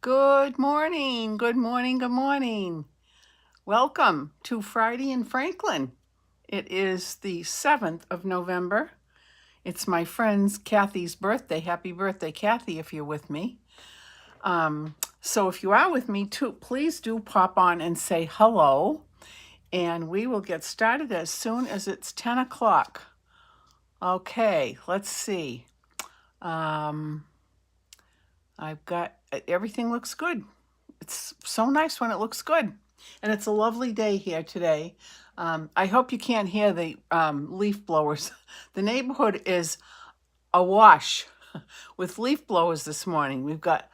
Good morning, good morning, good morning. Welcome to Friday in Franklin. It is the 7th of November. It's my friend's Kathy's birthday. Happy birthday, Kathy, if you're with me. So if you are with me too, please do pop on and say hello. And we will get started as soon as it's 10 o'clock. Okay, let's see. I've got, everything looks good. It's so nice when it looks good. And it's a lovely day here today. I hope you can't hear the leaf blowers. The neighborhood is awash with leaf blowers this morning. We've got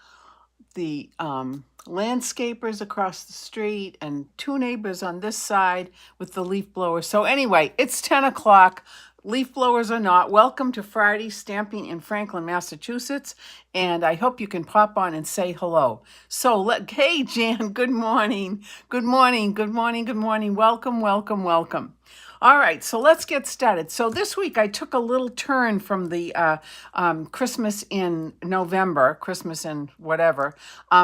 the landscapers across the street and two neighbors on this side with the leaf blowers. So anyway, it's 10 o'clock. Leaf blowers or not, welcome to Friday Stamping in Franklin, Massachusetts, and I hope you can pop on and say hello. So, hey Jan, good morning, good morning, good morning, good morning, welcome, welcome, welcome. All right, so let's get started. So this week I took a little turn from the Christmas in November, Christmas in whatever,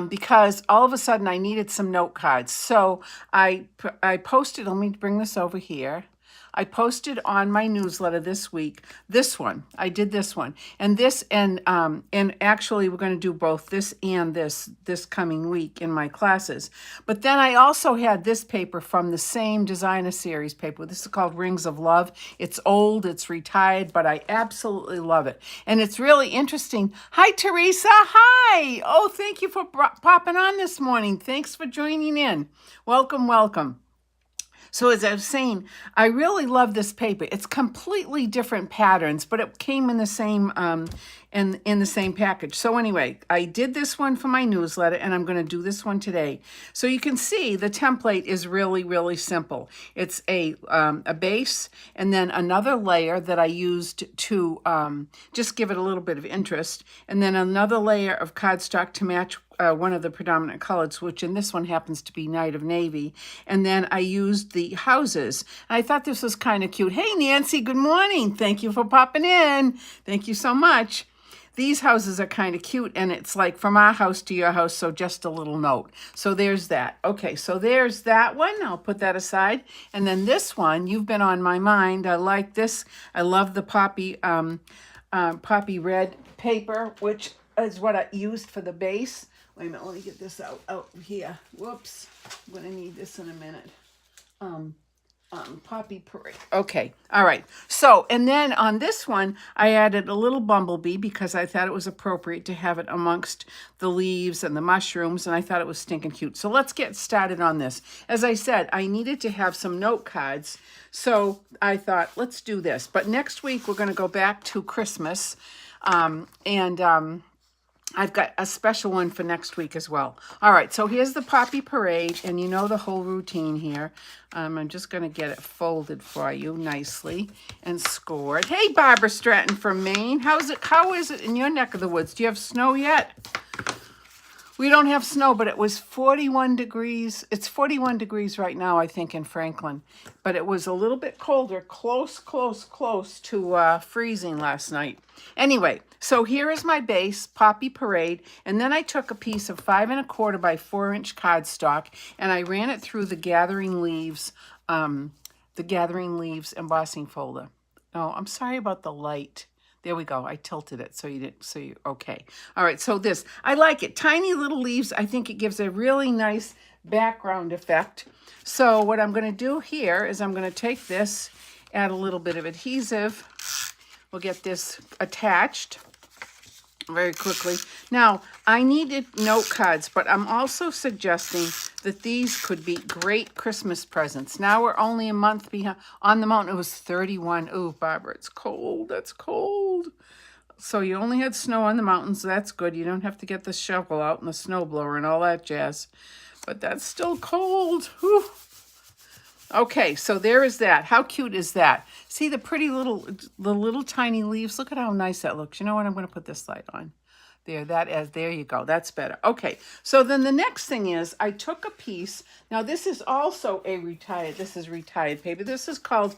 because all of a sudden I needed some note cards. So I posted, let me bring this over here. I posted on my newsletter this week, this one. I did this one. And this, and actually we're going to do both this and this coming week in my classes. But then I also had this paper from the same designer series paper. This is called Rings of Love. It's old, it's retired, but I absolutely love it. And it's really interesting. Hi, Teresa. Hi. Oh, thank you for popping on this morning. Thanks for joining in. Welcome, welcome. So as I was saying, I really love this paper. It's completely different patterns, but it came in the same in the same package. So anyway, I did this one for my newsletter, and I'm going to do this one today. So you can see the template is really, really simple. It's a base and then another layer that I used to just give it a little bit of interest, and then another layer of cardstock to match one of the predominant colors, which in this one happens to be Night of Navy. And then I used the houses. I thought this was kind of cute. Hey, Nancy, good morning. Thank you for popping in. Thank you so much. These houses are kind of cute, and it's like from our house to your house, so just a little note. So there's that. Okay, so there's that one. I'll put that aside. And then this one, you've been on my mind. I like this. I love the poppy red paper, which is what I used for the base. Wait a minute, let me get this out here. Whoops, I'm gonna need this in a minute. Poppy Parade. Okay, all right. So, and then on this one, I added a little bumblebee because I thought it was appropriate to have it amongst the leaves and the mushrooms, and I thought it was stinking cute. So let's get started on this. As I said, I needed to have some note cards, so I thought, let's do this. But next week, we're gonna go back to Christmas, I've got a special one for next week as well. All right, so here's the Poppy Parade, and you know the whole routine here. I'm just going to get it folded for you nicely and scored. Hey, Barbara Stratton from Maine. How is it in your neck of the woods? Do you have snow yet? We don't have snow, but it was 41 degrees. It's 41 degrees right now, I think, in Franklin. But it was a little bit colder, close to freezing last night. Anyway, so here is my base, Poppy Parade, and then I took a piece of 5 1/4 by 4 inch cardstock, and I ran it through the Gathering Leaves embossing folder. Oh, I'm sorry about the light. There we go. I tilted it so you okay. All right, so this, I like it. Tiny little leaves. I think it gives a really nice background effect. So what I'm going to do here is I'm going to take this, add a little bit of adhesive. We'll get this attached very quickly. Now, I needed note cards, but I'm also suggesting that these could be great Christmas presents. Now we're only a month behind. On the mountain, it was 31. Oh, Barbara, it's cold. That's cold. So you only had snow on the mountains. That's good. You don't have to get the shovel out and the snow blower and all that jazz. But that's still cold. Whew. Okay, so there is that. How cute is that? See the pretty little tiny leaves? Look at how nice that looks. You know what? I'm going to put this light on. There you go. That's better. Okay, so then the next thing is I took a piece. Now this is also retired paper. This is called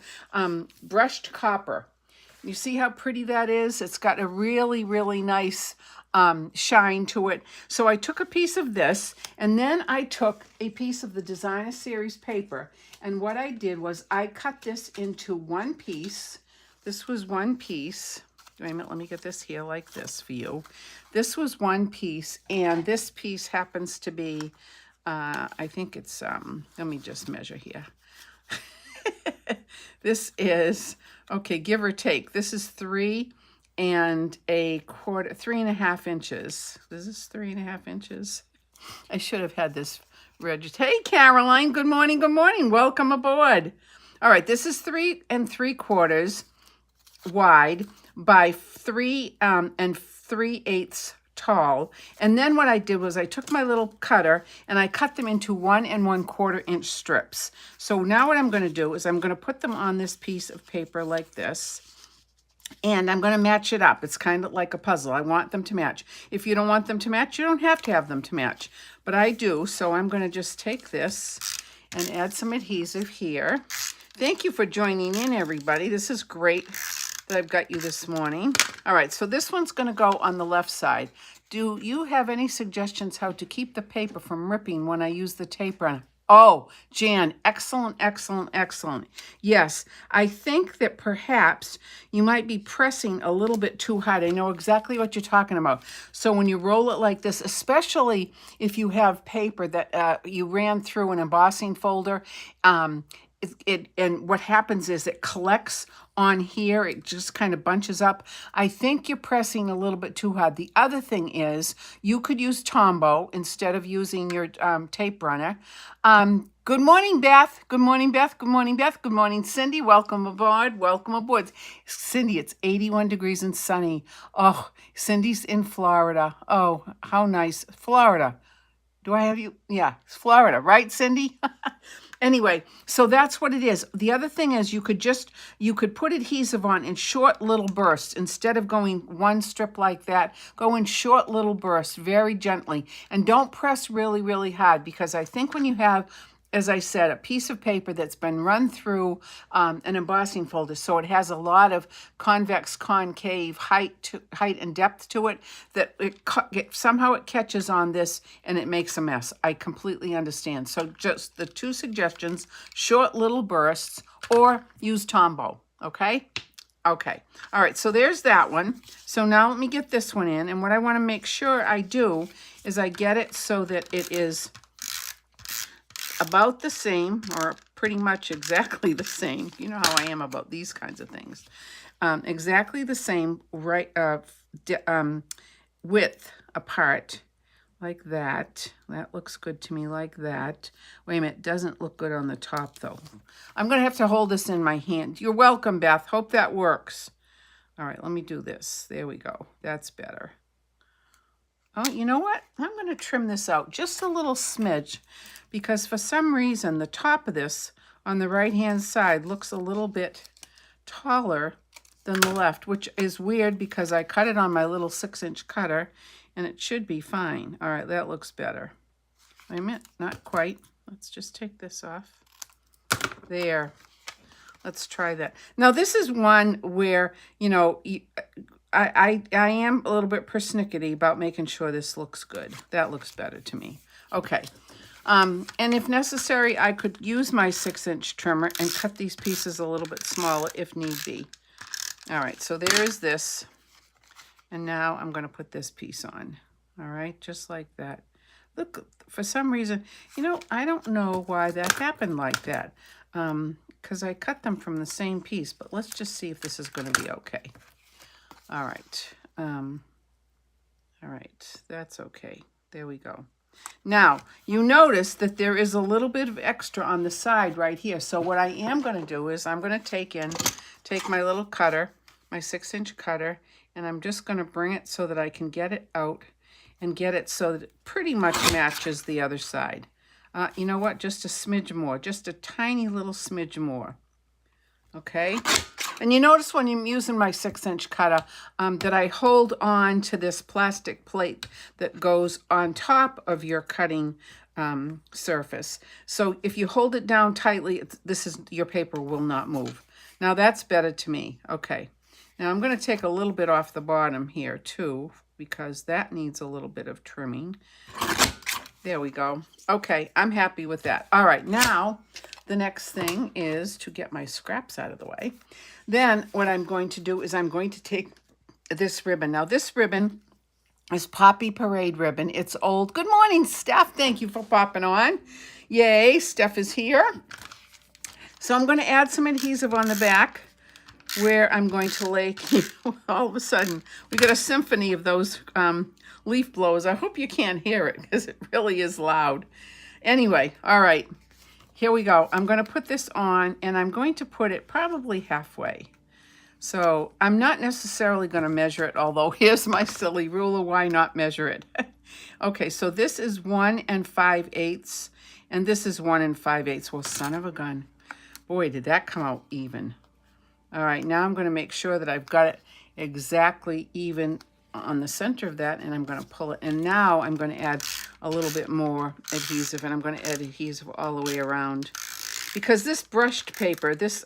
brushed copper. You see how pretty that is? It's got a really, really nice shine to it. So I took a piece of this, and then I took a piece of the Designer Series paper, and what I did was I cut this into one piece. This was one piece. Wait a minute, let me get this here like this for you. This was one piece, and this piece happens to be, I think it's, let me just measure here. This is, okay, give or take. This is 3.25 inches. This is 3.5 inches. I should have had this registered. Hey, Caroline, good morning, good morning. Welcome aboard. All right, this is 3.75 wide by 3 3/8 tall. And then what I did was I took my little cutter and I cut them into 1 1/4 inch strips. So now what I'm going to do is I'm going to put them on this piece of paper like this. And I'm going to match it up. It's kind of like a puzzle. I want them to match. If you don't want them to match, you don't have to have them to match. But I do. So I'm going to just take this and add some adhesive here. Thank you for joining in, everybody. This is great that I've got you this morning. All right, so this one's going to go on the left side. Do you have any suggestions how to keep the paper from ripping when I use the tape runner? Oh, Jan, excellent, excellent, excellent. Yes, I think that perhaps you might be pressing a little bit too hard. I know exactly what you're talking about. So when you roll it like this, especially if you have paper that you ran through an embossing folder, and what happens is it collects on here. It just kind of bunches up. I think you're pressing a little bit too hard. The other thing is you could use Tombow instead of using your tape runner. Good morning, Beth. Good morning, Beth. Good morning, Beth. Good morning, Cindy. Welcome aboard. Welcome aboard. Cindy, it's 81 degrees and sunny. Oh, Cindy's in Florida. Oh, how nice. Florida. Do I have you? Yeah, it's Florida, right, Cindy? Anyway, so that's what it is. The other thing is you could put adhesive on in short little bursts. Instead of going one strip like that, go in short little bursts very gently. And don't press really, really hard, because I think when you have, as I said, a piece of paper that's been run through an embossing folder, so it has a lot of convex, concave height and depth to it, that somehow it catches on this and it makes a mess. I completely understand. So just the two suggestions: short little bursts or use Tombow. Okay? Okay. All right, so there's that one. So now let me get this one in. And what I want to make sure I do is I get it so that it is about the same, or pretty much exactly the same. You know how I am about these kinds of things. Exactly the same, right? Width apart, like that. That looks good to me, like that. Wait a minute, doesn't look good on the top though. I'm gonna have to hold this in my hand. You're welcome, Beth. Hope that works. All right, let me do this. There we go. That's better. Oh, you know what? I'm going to trim this out just a little smidge, because for some reason the top of this on the right-hand side looks a little bit taller than the left, which is weird because I cut it on my little 6-inch cutter and it should be fine. All right, that looks better. Wait a minute, not quite. Let's just take this off. There. Let's try that. Now, this is one where, you know, I am a little bit persnickety about making sure this looks good. That looks better to me. Okay. And if necessary, I could use my 6-inch trimmer and cut these pieces a little bit smaller if need be. All right, so there's this. And now I'm going to put this piece on. All right, just like that. Look, for some reason, you know, I don't know why that happened like that. Because I cut them from the same piece. But let's just see if this is going to be okay. All right. All right, that's okay. There we go. Now, you notice that there is a little bit of extra on the side right here. So what I am going to do is I'm going to take my little cutter, my 6-inch cutter, and I'm just going to bring it so that I can get it out and get it so that it pretty much matches the other side. You know what? Just a smidge more, just a tiny little smidge more. Okay? And you notice when I'm using my 6-inch cutter that I hold on to this plastic plate that goes on top of your cutting surface. So if you hold it down tightly, your paper will not move. Now that's better to me. Okay. Now I'm going to take a little bit off the bottom here too, because that needs a little bit of trimming. There we go. Okay, I'm happy with that. All right, now the next thing is to get my scraps out of the way. Then what I'm going to do is I'm going to take this ribbon. Now this ribbon is Poppy Parade ribbon. It's old. Good morning, Steph. Thank you for popping on. Yay, Steph is here. So I'm going to add some adhesive on the back where I'm going to lay, all of a sudden, we got a symphony of those leaf blowers. I hope you can't hear it because it really is loud. Anyway, all right, here we go. I'm going to put this on, and I'm going to put it probably halfway. So I'm not necessarily going to measure it, although here's my silly ruler. Why not measure it? Okay, so this is 1 5/8, and this is 1 5/8. Well, son of a gun. Boy, did that come out even. All right, now I'm going to make sure that I've got it exactly even on the center of that, and I'm going to pull it. And now I'm going to add a little bit more adhesive, and I'm going to add adhesive all the way around. Because this brushed paper, this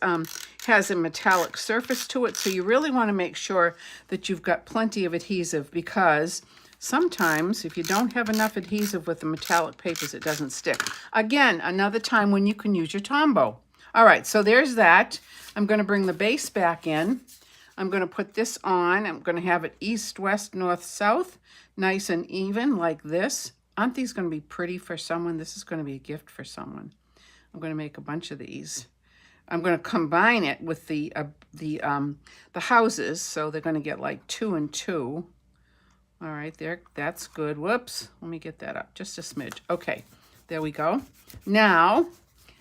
has a metallic surface to it, so you really want to make sure that you've got plenty of adhesive, because sometimes if you don't have enough adhesive with the metallic papers, it doesn't stick. Again, another time when you can use your Tombow. All right, so there's that. I'm going to bring the base back in. I'm going to put this on. I'm going to have it east, west, north, south, nice and even like this. Aren't these going to be pretty for someone? This is going to be a gift for someone. I'm going to make a bunch of these. I'm going to combine it with the houses, so they're going to get like 2 and 2. All right, there. That's good. Whoops. Let me get that up just a smidge. Okay, there we go. Now,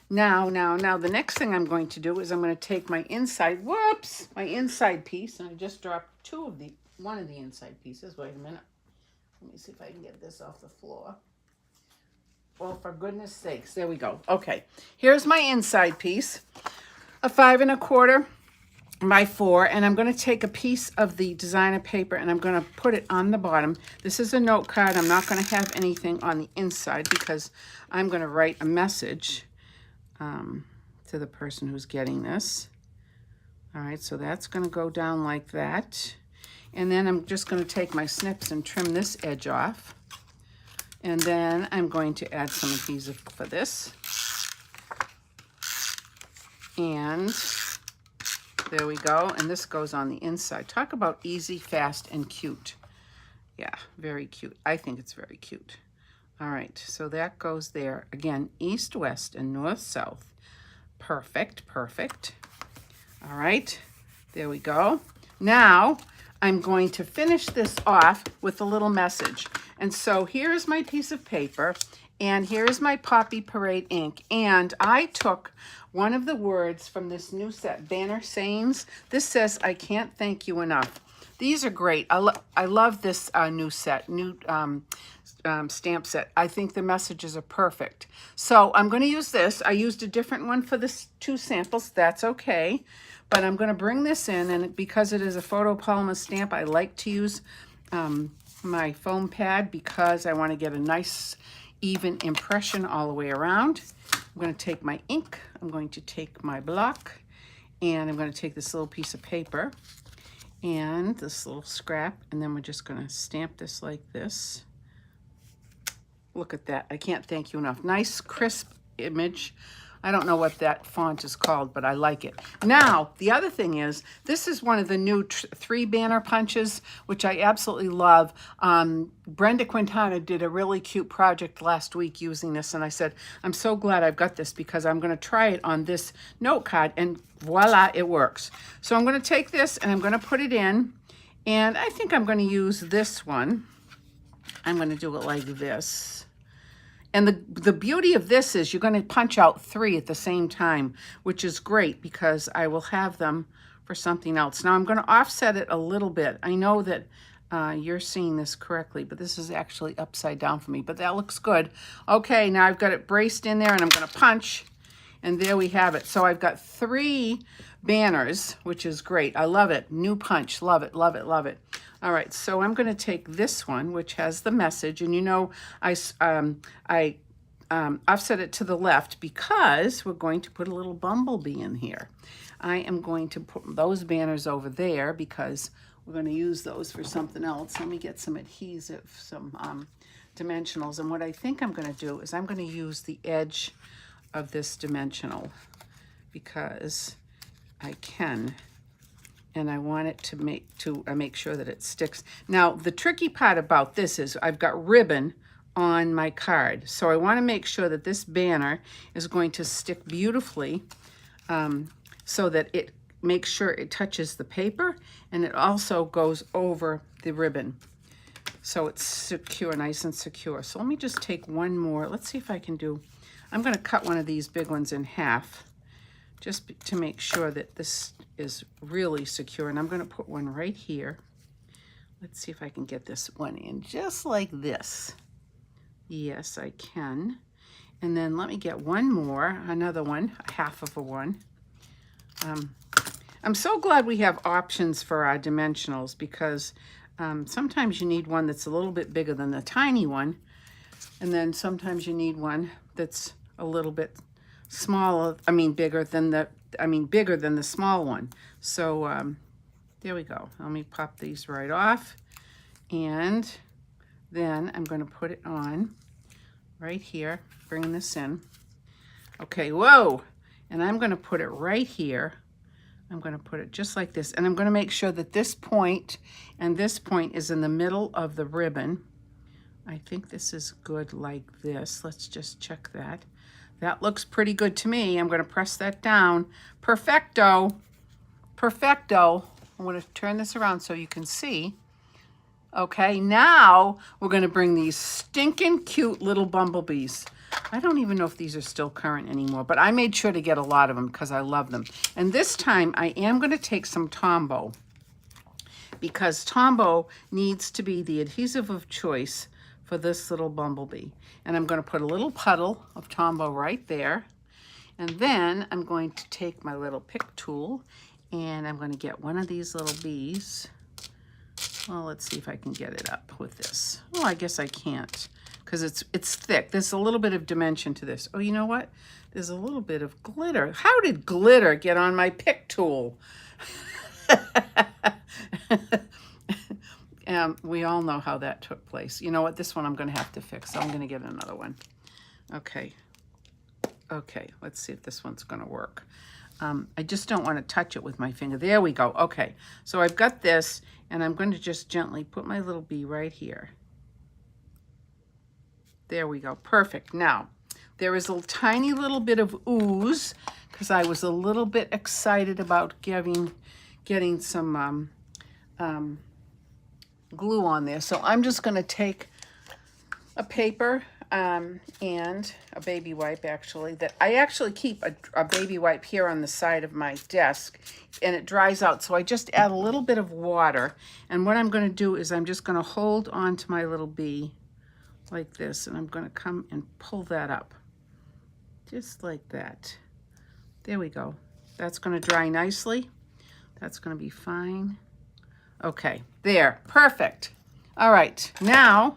the next thing I'm going to do is I'm going to take my inside, my inside piece, and I just dropped one of the inside pieces. Wait a minute. Let me see if I can get this off the floor. Well, for goodness sakes, there we go. Okay, here's my inside piece, a 5 1/4 by 4, and I'm going to take a piece of the designer paper and I'm going to put it on the bottom. This is a note card. I'm not going to have anything on the inside because I'm going to write a message to the person who's getting this. All right, so that's going to go down like that. And then I'm just going to take my snips and trim this edge off. And then I'm going to add some adhesive for this. And there we go. And this goes on the inside. Talk about easy, fast, and cute. Yeah, very cute. I think it's very cute. All right, so that goes there. Again, east, west, and north, south. Perfect, perfect. All right, there we go. Now, I'm going to finish this off with a little message. And so here's my piece of paper, and here's my Poppy Parade ink. And I took one of the words from this new set, Banner Sayings. This says, I can't thank you enough. These are great. I love this new set, stamp set. I think the messages are perfect. So I'm going to use this. I used a different one for the 2 samples. That's okay. But I'm going to bring this in, and because it is a photopolymer stamp, I like to use my foam pad because I want to get a nice, even impression all the way around. I'm going to take my ink. I'm going to take my block, and I'm going to take this little piece of paper and this little scrap, and then we're just going to stamp this like this. Look at that. I can't thank you enough. Nice, crisp image. I don't know what that font is called, but I like it. Now, the other thing is, this is one of the new 3 banner punches, which I absolutely love. Brenda Quintana did a really cute project last week using this, and I said, I'm so glad I've got this because I'm going to try it on this note card, and voila, it works. So I'm going to take this, and I'm going to put it in, and I think I'm going to use this one. I'm going to do it like this. And the beauty of this is you're going to punch out 3 at the same time, which is great because I will have them for something else. Now I'm going to offset it a little bit. I know that you're seeing this correctly, but this is actually upside down for me, but that looks good. Okay, now I've got it braced in there and I'm going to punch, and there we have it. So I've got 3 banners, which is great. I love it. New punch. Love it, love it, love it. All right, so I'm going to take this one, which has the message, and you know, I offset it to the left because we're going to put a little bumblebee in here. I am going to put those banners over there because we're going to use those for something else. Let me get some adhesive, some dimensionals. And what I think I'm going to do is I'm going to use the edge of this dimensional because I can. And I want it to make sure that it sticks. Now, the tricky part about this is I've got ribbon on my card. So I want to make sure that this banner is going to stick beautifully so that it makes sure it touches the paper and it also goes over the ribbon. So it's secure, nice and secure. So let me just take one more. Let's see if I can do, I'm going to cut one of these big ones in half just to make sure that this is really secure. And I'm going to put one right here. Let's see if I can get this one in just like this. Yes, I can. And then let me get one more, another one, half of a one. I'm so glad we have options for our dimensionals because sometimes you need one that's a little bit bigger than the tiny one. And then sometimes you need one that's a little bit smaller, bigger than the small one. So there we go. Let me pop these right off. And then I'm going to put it on right here, bring this in. Okay, whoa. And I'm going to put it right here. I'm going to put it just like this. And I'm going to make sure that this point and this point is in the middle of the ribbon. I think this is good like this. Let's just check that. That looks pretty good to me. I'm going to press that down. Perfecto. Perfecto. I'm going to turn this around so you can see. Okay, now we're going to bring these stinking cute little bumblebees. I don't even know if these are still current anymore, but I made sure to get a lot of them because I love them. And this time I am going to take some Tombow because Tombow needs to be the adhesive of choice for this little bumblebee. And I'm going to put a little puddle of Tombow right there. And then I'm going to take my little pick tool and I'm going to get one of these little bees. Well, let's see if I can get it up with this. Oh, I guess I can't because it's thick. There's a little bit of dimension to this. Oh, you know what? There's a little bit of glitter. How did glitter get on my pick tool? We all know how that took place. You know what? This one I'm going to have to fix. So I'm going to get another one. Okay. Okay. Let's see if this one's going to work. I just don't want to touch it with my finger. There we go. Okay. So I've got this, and I'm going to just gently put my little bee right here. There we go. Perfect. Now, there is a tiny little bit of ooze because I was a little bit excited about getting some glue on there. So I'm just going to take a paper and a baby wipe, actually, that I actually keep a baby wipe here on the side of my desk, and it dries out. So I just add a little bit of water, and what I'm going to do is I'm just going to hold on to my little bee like this, and I'm going to come and pull that up just like that. There we go. That's going to dry nicely. That's going to be fine. Okay, there, perfect. All right, now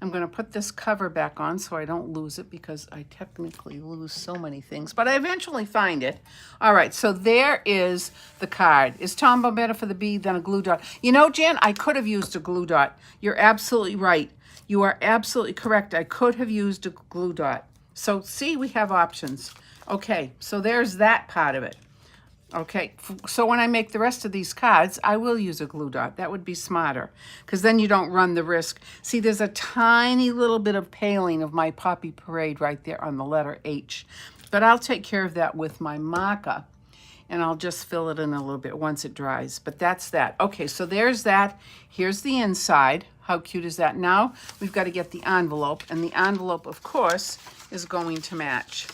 I'm going to put this cover back on so I don't lose it because I technically lose so many things, but I eventually find it. All right, so there is the card. Is Tombow better for the bee than a glue dot? You know, Jan, I could have used a glue dot. You're absolutely right. You are absolutely correct. I could have used a glue dot. So see, we have options. Okay, so there's that part of it. Okay, so when I make the rest of these cards, I will use a glue dot. That would be smarter, because then you don't run the risk. See, there's a tiny little bit of paling of my Poppy Parade right there on the letter H. But I'll take care of that with my marker, and I'll just fill it in a little bit once it dries. But that's that. Okay, so there's that. Here's the inside. How cute is that? Now we've got to get the envelope, and the envelope, of course, is going to match.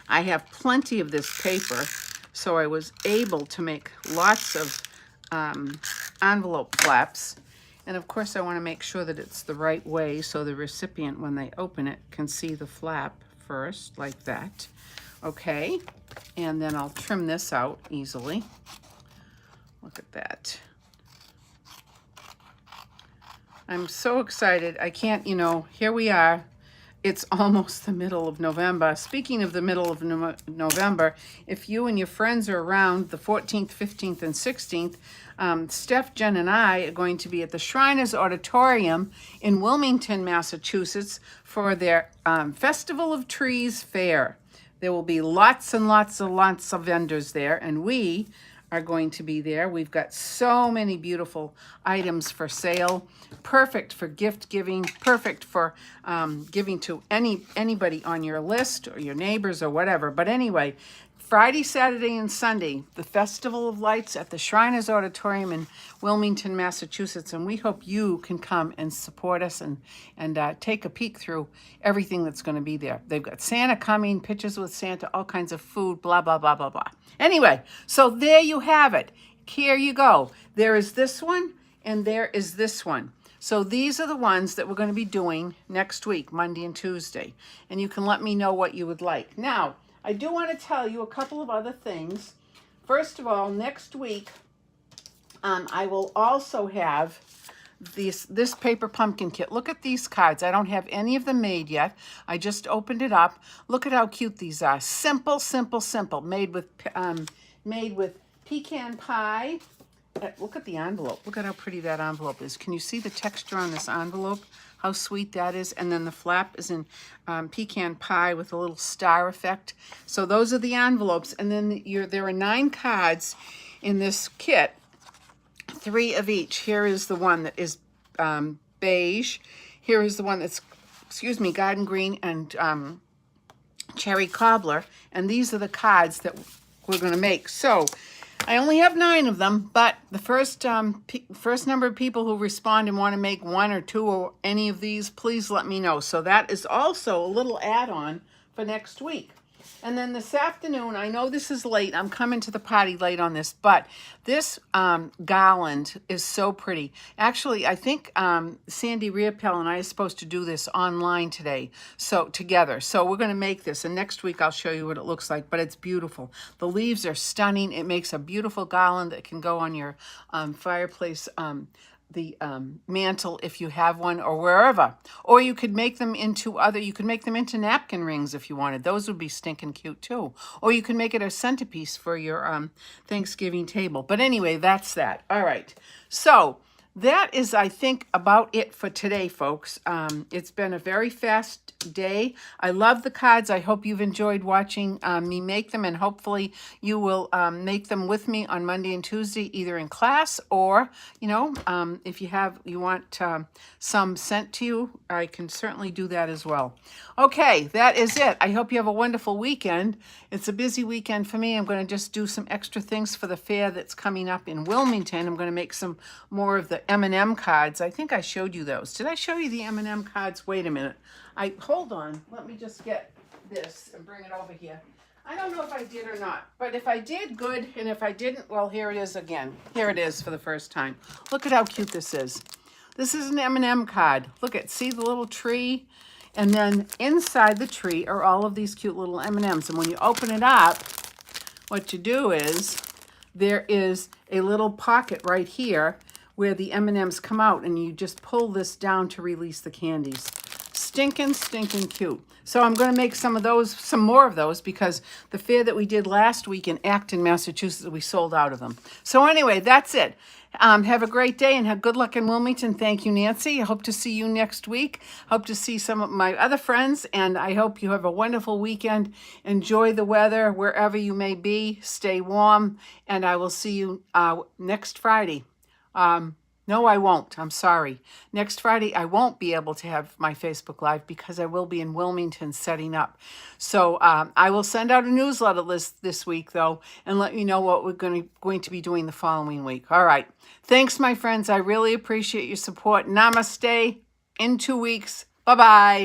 I have plenty of this paper, so I was able to make lots of envelope flaps. And of course, I want to make sure that it's the right way so the recipient, when they open it, can see the flap first, like that. Okay, and then I'll trim this out easily. Look at that. I'm so excited. I can't, you know, here we are. it's almost the middle of November. Speaking of the middle of November, if you and your friends are around the 14th, 15th, and 16th, Steph, Jen, and I are going to be at the Shriners Auditorium in Wilmington, Massachusetts for their Festival of Trees Fair. There will be lots and lots of vendors there, and we are going to be there. We've got so many beautiful items for sale, perfect for gift giving, perfect for giving to anybody on your list or your neighbors or whatever. But anyway, Friday, Saturday, and Sunday, the Festival of Lights at the Shriners Auditorium in Wilmington, Massachusetts, and we hope you can come and support us and take a peek through everything that's going to be there. They've got Santa coming, pictures with Santa, all kinds of food, blah, blah, blah, blah, blah. Anyway, so there you have it. Here you go. There is this one, and there is this one. So these are the ones that we're going to be doing next week, Monday and Tuesday, and you can let me know what you would like. Now, I do want to tell you a couple of other things. First of all, next week, I will also have this paper pumpkin kit. Look at these cards. I don't have any of them made yet. I just opened it up. Look at how cute these are. Simple, simple, simple. Made with pecan pie. Look at the envelope. Look at how pretty that envelope is. Can you see the texture on this envelope? How sweet that is. And then the flap is in pecan pie with a little star effect. So those are the envelopes. And then there are 9 cards in this kit. 3 of each. Here is the one that is beige. Here is the one that's, garden green and cherry cobbler. And these are the cards that we're going to make. So I only have 9 of them, but the first number of people who respond and want to make 1 or 2 or any of these, please let me know. So that is also a little add-on for next week. And then this afternoon, I know this is late. I'm coming to the party late on this, but this garland is so pretty. Actually, I think Sandy Riopel and I are supposed to do this online today, so together. So we're going to make this, and next week I'll show you what it looks like, but it's beautiful. The leaves are stunning. It makes a beautiful garland that can go on your fireplace the mantle if you have one, or wherever. Or you could make them into napkin rings if you wanted. Those would be stinking cute too. Or you can make it a centerpiece for your Thanksgiving table. But anyway, that's that. All right. So that is, I think, about it for today, folks. It's been a very fast day. I love the cards. I hope you've enjoyed watching me make them, and hopefully you will make them with me on Monday and Tuesday, either in class or, if you want some sent to you, I can certainly do that as well. Okay, that is it. I hope you have a wonderful weekend. It's a busy weekend for me. I'm going to just do some extra things for the fair that's coming up in Wilmington. I'm going to make some more of the M&M cards. I think I showed you those. Did I show you the M&M cards? Wait a minute. Hold on. Let me just get this and bring it over here. I don't know if I did or not, but if I did, good. And if I didn't, well, here it is again. Here it is for the first time. Look at how cute this is. This is an M&M card. Look see the little tree? And then inside the tree are all of these cute little M&Ms. And when you open it up, what you do is there is a little pocket right here where the M&Ms come out, and you just pull this down to release the candies. Stinking cute. So I'm going to make some more of those, because the fair that we did last week in Acton, Massachusetts, we sold out of them. So anyway, that's it. Have a great day and have good luck in Wilmington. Thank you, Nancy. I hope to see you next week. Hope to see some of my other friends, and I hope you have a wonderful weekend. Enjoy the weather wherever you may be. Stay warm, and I will see you next Friday. No, I won't. I'm sorry. Next Friday, I won't be able to have my Facebook Live because I will be in Wilmington setting up. So I will send out a newsletter list this week, though, and let you know what we're going to be doing the following week. All right. Thanks, my friends. I really appreciate your support. Namaste. In 2 weeks. Bye-bye.